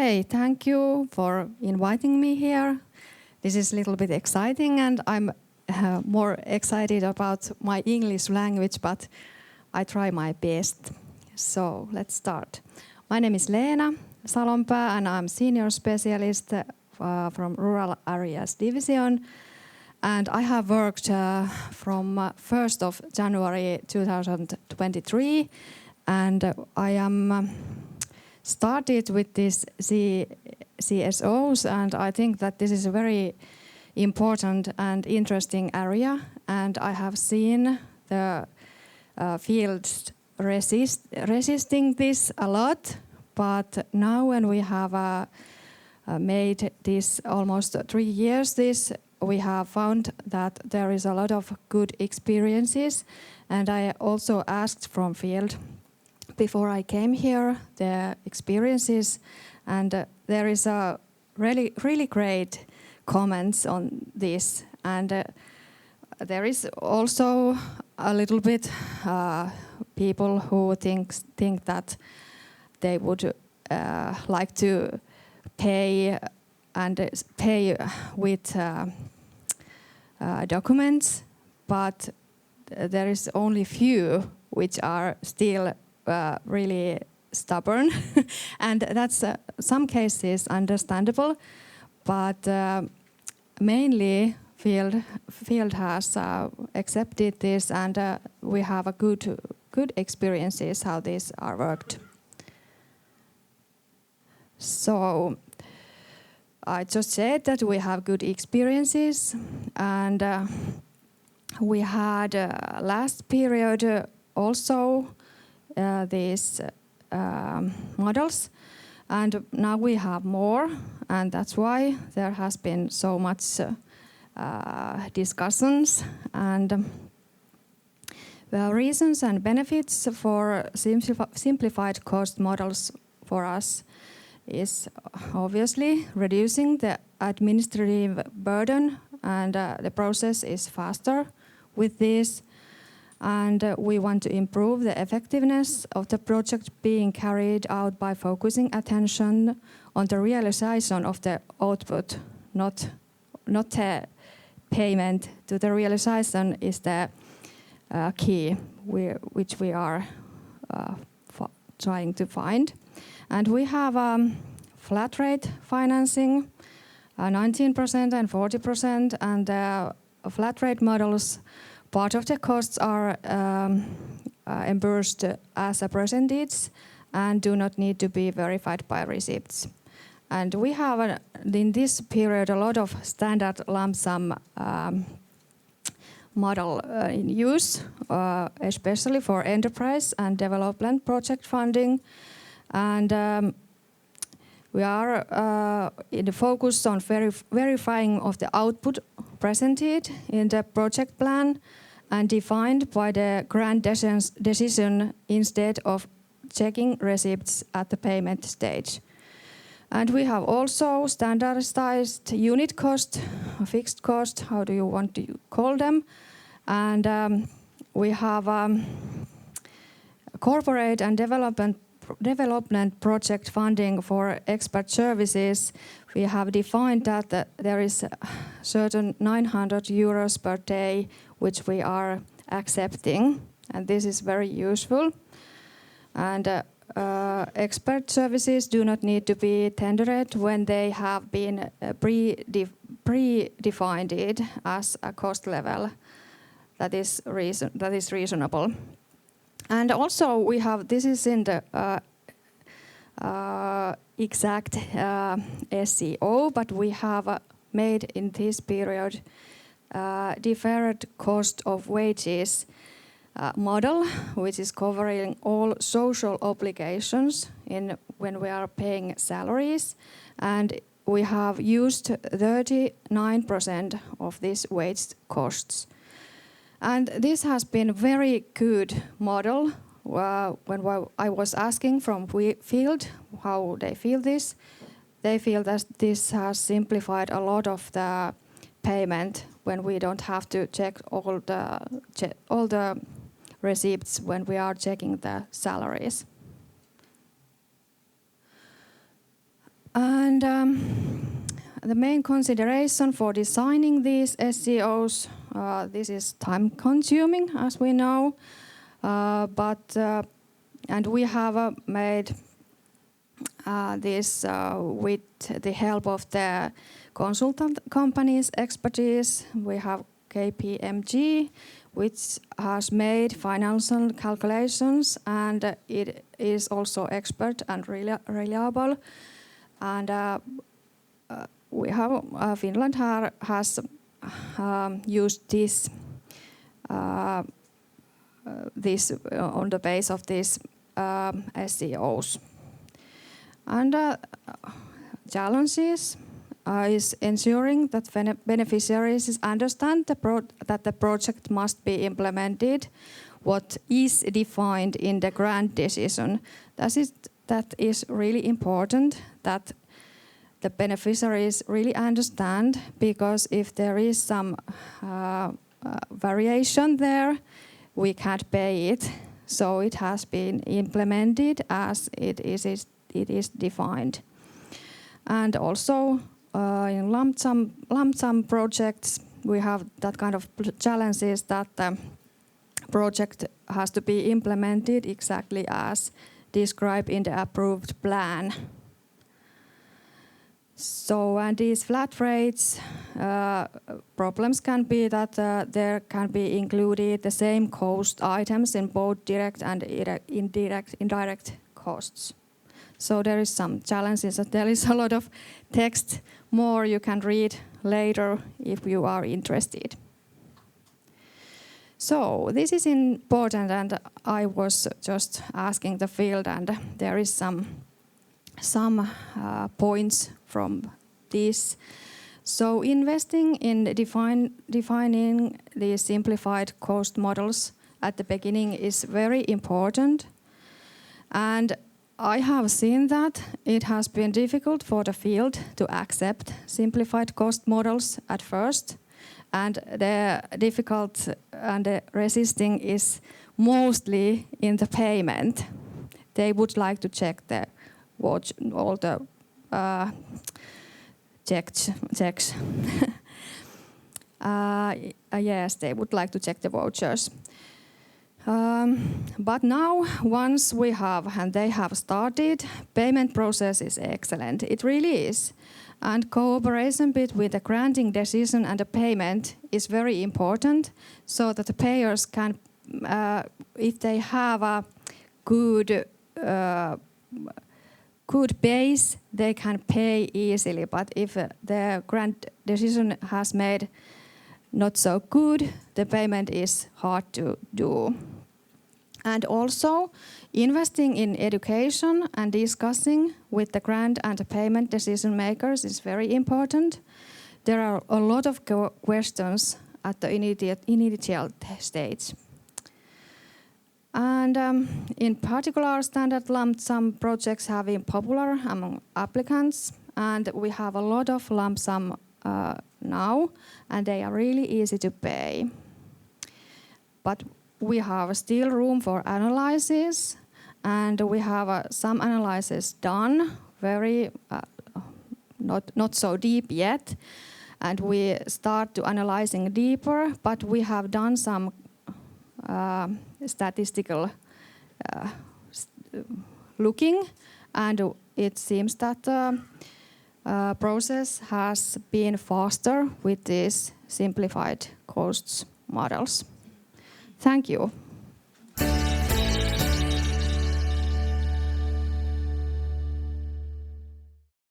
Okay, thank you for inviting me here. This is a little bit exciting, and I'm more excited about my English language, but I try my best. So let's start. My name is Leena Salonpää, and I'm senior specialist from Rural Areas Division. And I have worked from 1st of January 2023, and I am started with this CSOs, and I think that this is a very important and interesting area, and I have seen the fields resisting this a lot, but now when we have made this almost 3 years, we have found that there is a lot of good experiences, and I also asked from field before I came here the experiences, and there is a really great comments on this, and there is also a little bit people who think that they would like to pay with documents, but there is only few which are still really stubborn, and that's some cases understandable, but mainly field has accepted this, and we have a good experiences how these are worked. So I just said that we have good experiences, and we had last period also these models, and now we have more, and that's why there has been so much discussions. And the reasons and benefits for simplified cost models for us is obviously reducing the administrative burden, and the process is faster with this. And we want to improve the effectiveness of the project being carried out by focusing attention on the realization of the output, not the payment. To the realization is the key which we are trying to find. And we have flat rate financing, 19% and 40%, and flat rate models. Part of the costs are reimbursed as a percentage and do not need to be verified by receipts. And we have in this period a lot of standard lump sum model in use, especially for enterprise and development project funding. And we are in the focus on verifying of the output presented in the project plan and defined by the grant decision instead of checking receipts at the payment stage. And we have also standardized unit cost, fixed cost, how do you want to call them. And we have corporate and development project funding for expert services. We have defined that there is a certain 900 euros per day which we are accepting, and this is very useful. And expert services do not need to be tendered when they have been pre-defined as a cost level that is reasonable. And also we have, this is in the exact SCO, but we have made in this period deferred cost of wages model, which is covering all social obligations when we are paying salaries. And we have used 39% of these wage costs. And this has been a very good model. When I was asking from field how they feel this, they feel that this has simplified a lot of the payment when we don't have to check all the receipts when we are checking the salaries. And the main consideration for designing these SCOs, this is time-consuming, as we know, and we have made this with the help of the consultant companies' expertise. We have KPMG, which has made financial calculations, and it is also expert and reliable. And we have Finland has used this on the base of these SCOs. And challenges is ensuring that beneficiaries understand that the project must be implemented, what is defined in the grant decision. That is really important, that the beneficiaries really understand, because if there is some variation there, we can't pay it. So it has been implemented as it is defined. And also in lump sum projects, we have that kind of challenges that the project has to be implemented exactly as described in the approved plan. So, and these flat rates, problems can be that there can be included the same cost items in both direct and indirect costs. So there is some challenges. There is a lot of text. More you can read later if you are interested. So this is important, and I was just asking the field, and there is some points from this. So investing in defining the simplified cost models at the beginning is very important. And I have seen that it has been difficult for the field to accept simplified cost models at first. And the difficult and the resisting is mostly in the payment. They would like to check all the checks. Yes, they would like to check the vouchers. But now, once we have, and they have started, payment process is excellent. It really is. And cooperation between the granting decision and the payment is very important, so that the payers can, if they have a good base, they can pay easily. But if the grant decision has made not so good, the payment is hard to do. And also, investing in education and discussing with the grant and the payment decision makers is very important. There are a lot of questions at the initial stage. And in particular, standard lump sum projects have been popular among applicants, and we have a lot of lump sum now, and they are really easy to pay. But we have still room for analysis, and we have some analysis done, very not so deep yet, and we start to analyzing deeper, but we have done some statistical looking, and it seems that the process has been faster with these simplified costs models. Thank you.